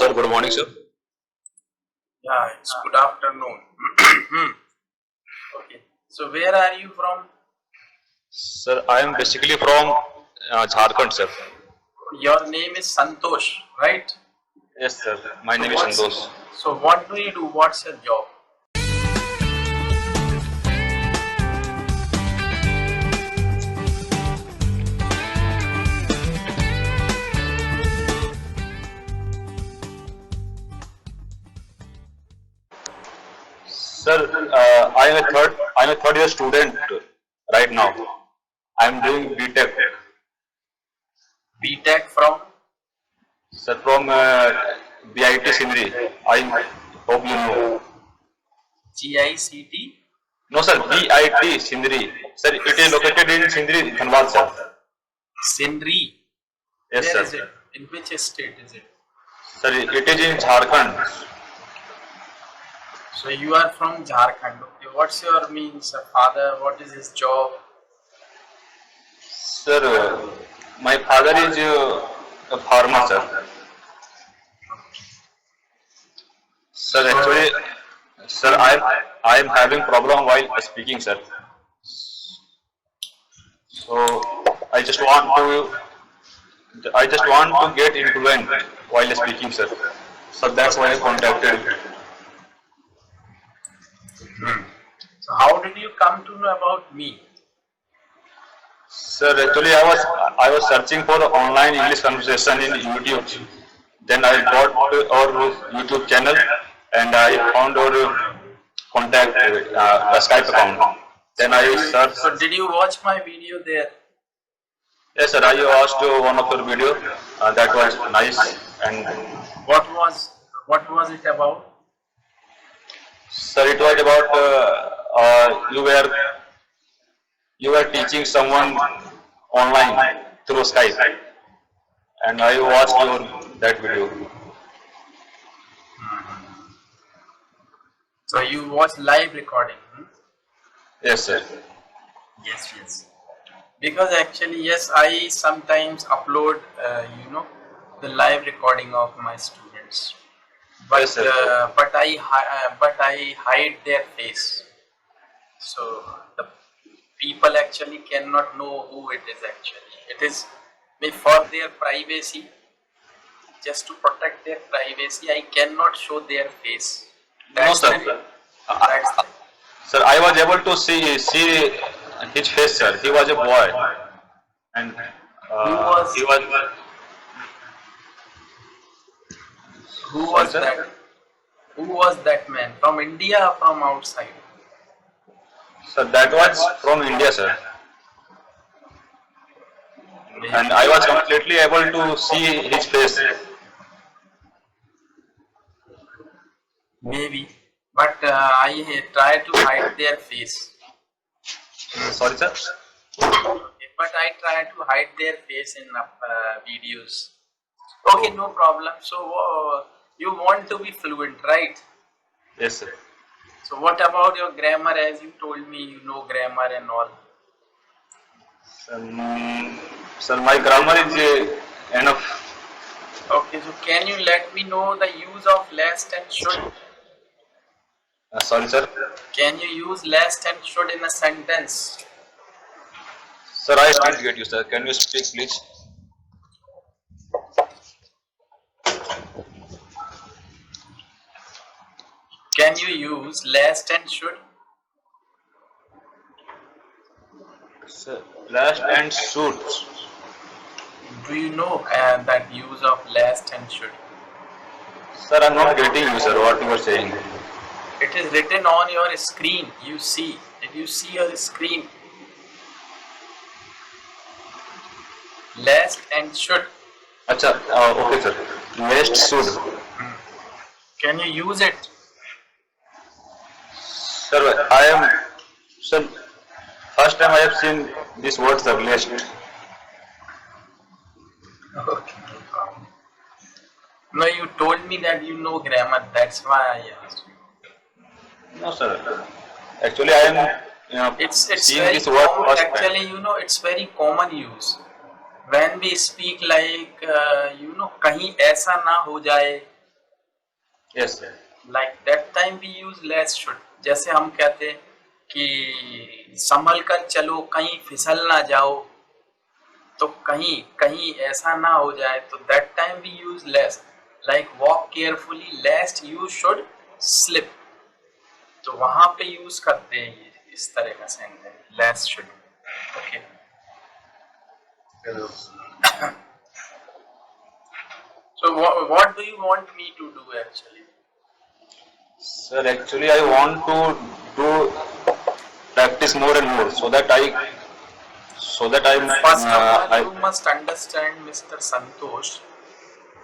sir. Good morning, sir. Yeah, it's good afternoon. Okay. So where are you from? Sir, I am basically from Jharkhand, sir. Your name is Santosh, right? Yes, sir. My So name is what's Santosh. so what do you do? What's your job? Sir, I am a third year student right now. I am doing BTech. BTech from Sir, from BIT Sindri. I hope you know. GICT? No, sir. BIT Sindri. Sir, it is located in Sindri, Dhanbad, sir. Sindri. Yes, Where sir. is it? In which state is it? Sir, it is in Jharkhand. So you are from Jharkhand. Okay. What's your means father? What is his job? Sir, my father is a farmer, sir. Sir, actually, sir, I am having problem while speaking, sir. So I just want to get influent while speaking, sir. So that's why I contacted you. So how did you come to know about me? Sir, actually, I was searching for online English conversation in YouTube. Then I got our YouTube channel and I found our contact Skype account. Then I searched. So did you watch my video there? Yes, sir. I watched one of your video. That was nice. And What was it about? sir, it was about you were teaching someone online through Skype, and I watched that video. So you watch live recording? Yes, sir. Yes. Because actually, yes, I sometimes upload, the live recording of my students, but Yes, sir. but I hide their face, so the people actually cannot know who it is actually. It is for their privacy, just to protect their privacy. I cannot show their face. No, That's sir. the that's the, Sir, I was able to see his face, sir. He was a boy, and who was he was. who Sorry, was sir. that? Who was that man? From India or from outside? Sir, that was from India, sir. And I was completely able to see his face. Maybe, but I try to hide their face. Sorry, sir. But I try to hide their face in videos. Okay, no problem. So you want to be fluent, right? Yes, sir. So what about your grammar? As you told me, you know grammar and all. Sir, my grammar is enough. Okay, so can you let me know the use of last and should? Sorry, sir. Can you use last and should in a sentence? Sir, I can't get you, sir. Can you speak, please? Can you use last and should? Sir, last and should. Do you know that use of last and should? Sir, I'm not getting you, sir. What you are saying? It is written on your screen. You see. Did you see your screen? Last and should. Acha, okay, sir. Last should. Can you use it? Sir, sir, first time I have seen this word, sir, last. Okay. No, you told me that you know grammar. That's why I asked you. No, sir. Actually, I am It's seeing very this word common. first time. Actually, it's very common use. When we speak like, कहीं ऐसा ना हो जाए Yes, sir. Like that time we use less should. जैसे हम कहते हैं कि संभल कर चलो कहीं फिसल ना जाओ, तो कहीं कहीं ऐसा ना हो जाए, तो that time we use less. Like walk carefully lest you should slip. तो वहां पे यूज करते हैं ये इस तरह का sentence less should. Okay. So what do you want me to do actually? Sir, actually I want to do practice more and more so that I First of all, you must understand, Mr. Santosh.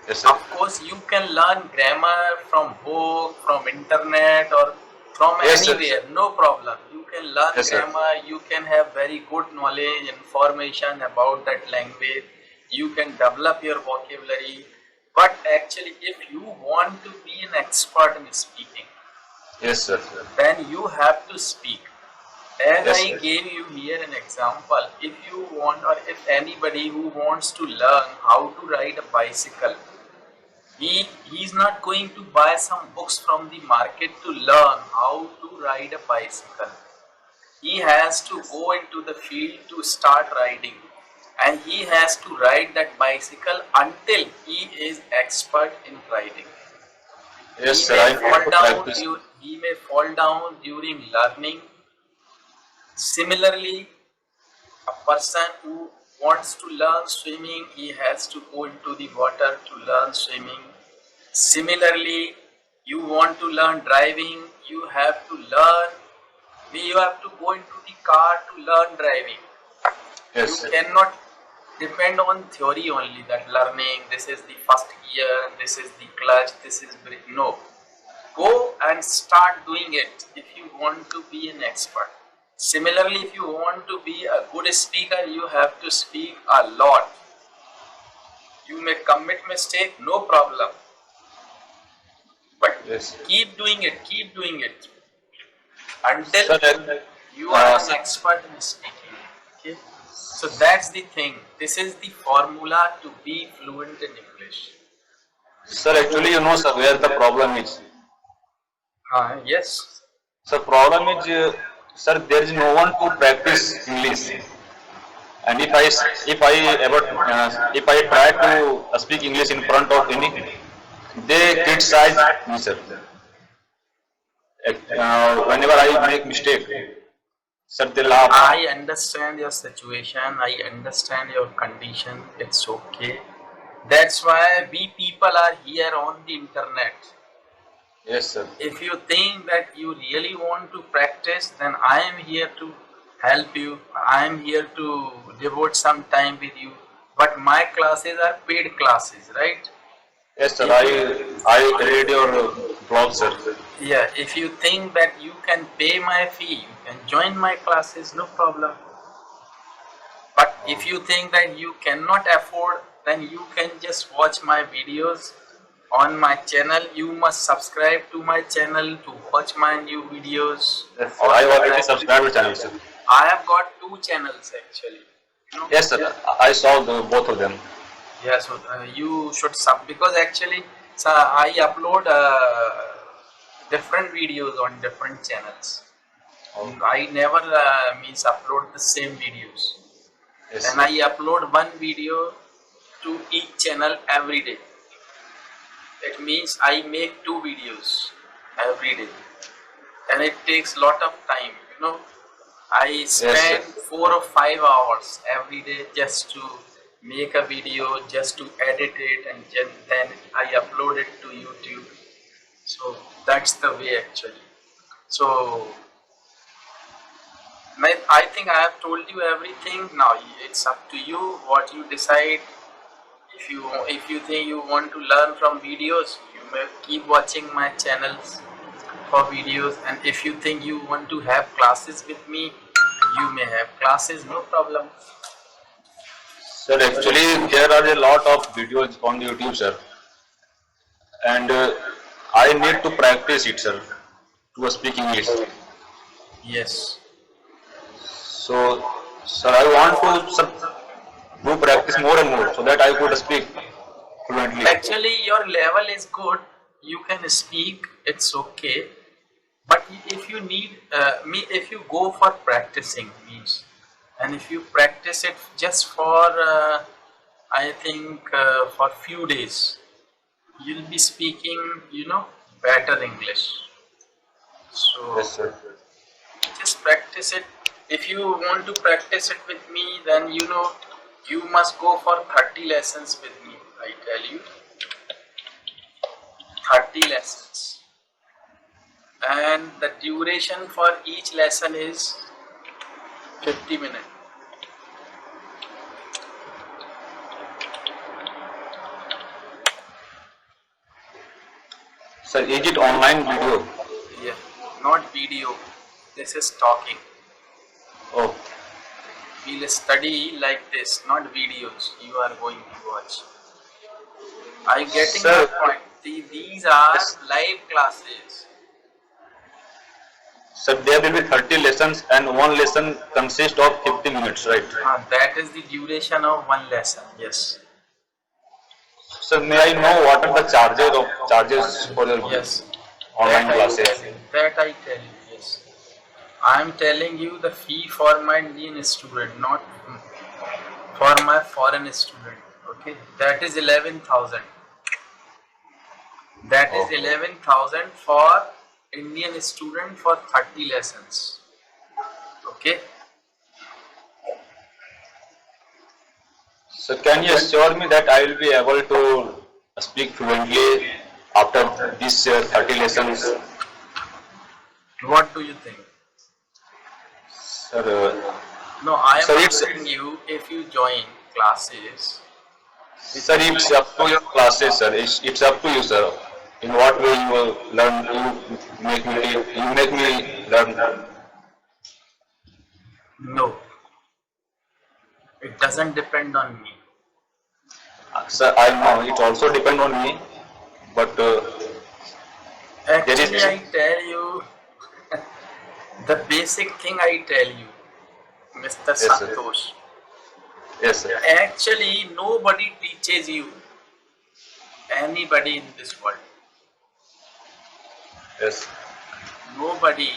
yes, sir. Of course, you can learn grammar from book, from internet, or from Yes, sir. anywhere. No problem. You can learn Yes, sir. grammar. You can have very good knowledge, information about that language. You can develop your vocabulary. But actually, if you want to be an expert in speaking, Yes, sir. then you have to speak. As Yes, I sir. gave you here an example, if you want, or if anybody who wants to learn how to ride a bicycle, he's not going to buy some books from the market to learn how to ride a bicycle. He has to go into the field to start riding, and he has to ride that bicycle until he is expert in riding. Yes, He sir. I may fall want to down. practice. He may fall down during learning. Similarly, a person who wants to learn swimming, he has to go into the water to learn swimming. Similarly, you want to learn driving, you have to go into the car to learn driving. Yes, You sir. cannot depend on theory only, that learning, this is the first gear, this is the clutch, this is brake. No. Go and start doing it if you want to be an expert. Similarly, if you want to be a good speaker, you have to speak a lot. You may commit mistake, no problem. But Yes, sir. keep doing it until Sir, you are an sir. expert in speaking. Okay? So that's the thing. This is the formula to be fluent in English. Sir, actually, you know, sir, where the problem is. Yes. Sir, problem is, sir, there is no one to practice English. And if I try to speak English in front of any, they criticize me, sir. Whenever I make mistake, sir, they laugh. I understand your situation. I understand your condition. It's okay. That's why we people are here on the internet. Yes, sir. If you think that you really want to practice, then I am here to help you. I am here to devote some time with you. But my classes are paid classes, right? Yes, sir. I read your blog, sir. Yeah, if you think that you can pay my fee, you can join my classes, no problem. But if you think that you cannot afford, then you can just watch my videos on my channel. You must subscribe to my channel to watch my new videos. Yes, sir. I already subscribed to channel, sir. I have got 2 channels actually. You know? Yes, sir. I saw both of them. Yeah, so you should because actually I upload different videos on different channels. I never upload the same videos. Yes, And sir. I upload one video to each channel every day. It means I make 2 videos every day, and it takes lot of time. You know, I spend 4 or 5 hours every day just to make a video, just to edit it, and then I upload it to YouTube. So that's the way actually. So I think I have told you everything. Now it's up to you what you decide. If you think you want to learn from videos, you may keep watching my channels for videos, and if you think you want to have classes with me, you may have classes, no problem. Sir, actually, there are a lot of videos on YouTube, sir. And I need to practice it, sir, to speak English. Yes. So, sir, I want to, sir, do practice more and more so that I could speak fluently. Actually, your level is good. you can speak, it's okay. But if you need if you go for practicing means, and if you practice it just for I think for few days, you'll be speaking, better English. So Yes, sir. just practice it. If you want to practice it with me, then you must go for 30 lessons with me. I tell you, 30 lessons, and the duration for each lesson is 50 minutes. Sir, is it online video? Yeah, not video. This is talking. Oh, We'll study like this, not videos you are going to watch. Are you getting my sir. point? These are Yes. live classes. Sir, there will be 30 lessons and one lesson consists of 50 minutes, right? That is the duration of one lesson. Yes. Sir, may I know what are the charges for your Yes. online That I classes? tell you. That I tell you. Yes. I am telling you the fee for my Indian student, not for my foreign student. Okay. That is 11,000. That is Okay. 11,000 for Indian student for 30 lessons. Okay. So can you assure me that I will be able to speak fluently after these 30 lessons? What do you think? Sir, No, I am sir, it's asking you, if you join classes, sir, it's up to your classes, sir. It's up to you, sir. In what way you will learn, you make me learn. no, it doesn't depend on me. Sir, I know it also depend on me, but there Actually, is I tell you the basic thing I tell you, Mr. yes, sir. Santosh. Yes, sir. Actually, nobody teaches you anybody in this world. Yes, Nobody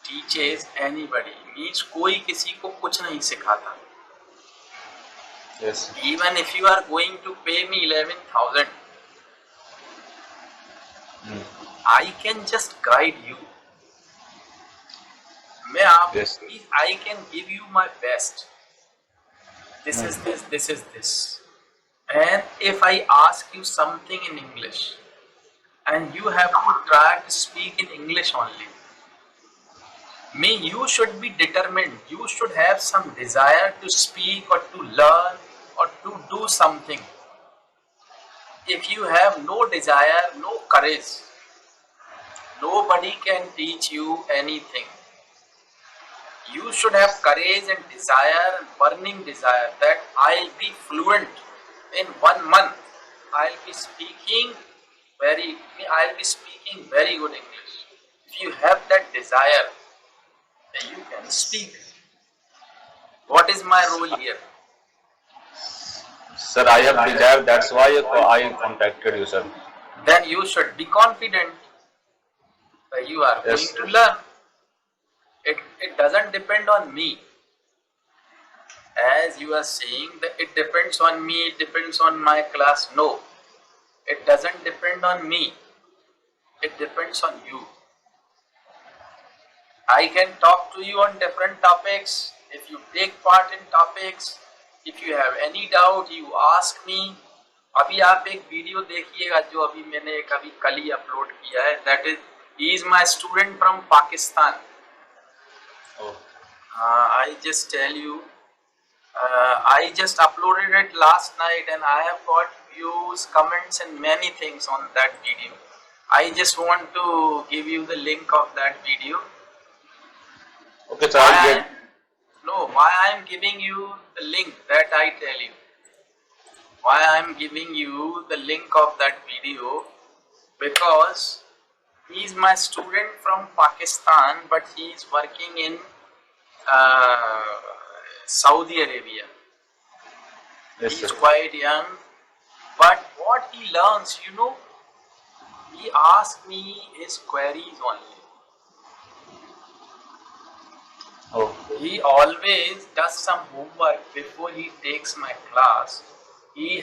teaches anybody. Means कोई किसी को कुछ नहीं सिखाता. yes. Even if you are going to pay me 11,000, I can just guide you. मैं आपको Yes. I can give you my best. This is this, this is this. And if I ask you something in English, and you have to try to speak in English only, you should be determined. You should have some desire to speak or to learn or to do something. If you have no desire, no courage, nobody can teach you anything. You should have courage and desire, burning desire, that I'll be fluent in 1 month. I'll be speaking very good English. If you have that desire, then you can speak. What is my role here? Sir, I have desire. That's why I contacted you, sir. Then you should be confident that you are Yes. going to learn. It doesn't depend on me. As you are saying that it depends on me, it depends on my class. No, it doesn't depend on me. It depends on you. I can talk to you on different topics. If you take part in topics, if you have any doubt, you ask me. अभी आप एक video देखिएगा जो अभी मैंने कल ही upload किया है. That is, he is my student from Pakistan. Oh. I just tell you, I just uploaded it last night and I have got views, comments and many things on that video. I just want to give you the link of that video. Okay, sir, I'll get. Why I am giving you the link, that I tell you. Why I am giving you the link of that video, because he is my student from Pakistan, but he is working in Saudi Arabia. Yes, He is sir. quite young, but what he learns, He asks me his queries only. Oh, He always does some homework before he takes my class. He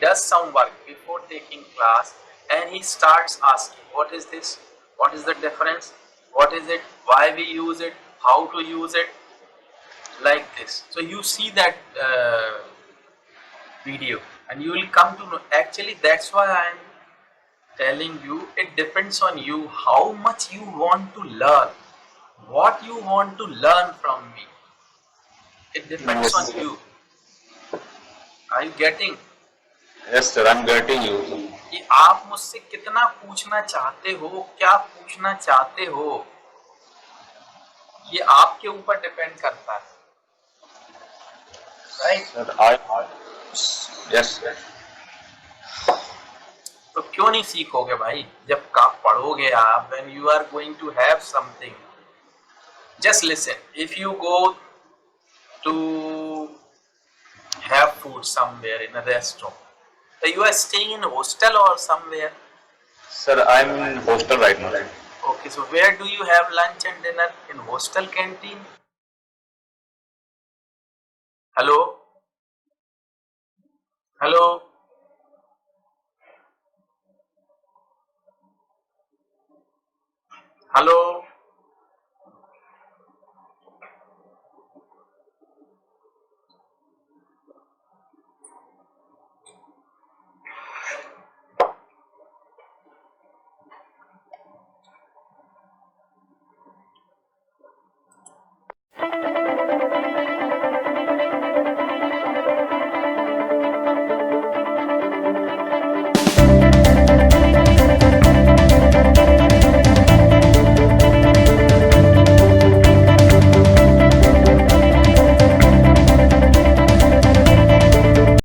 does some work before taking class, and he starts asking, what is this? What is the difference? What is it? Why we use it? How to use it? Like this. So you see that video and you will come to know. Actually, that's why I am telling you, it depends on you how much you want to learn, what you want to learn from me. It depends on yes, you. Are you getting? yes, sir. I'm getting you. कि आप मुझसे कितना पूछना चाहते हो, क्या पूछना चाहते हो, ये आपके ऊपर डिपेंड करता है, राइट? Sir, yes, sir. तो क्यों नहीं सीखोगे भाई? जब आप पढ़ोगे आप, when you are going to have something, just listen. If you go to have food somewhere in a restaurant, so you are staying in a hostel or somewhere. Sir, I'm in hostel right now. Okay, so where do you have lunch and dinner? In hostel canteen? Hello? Hello? Hello?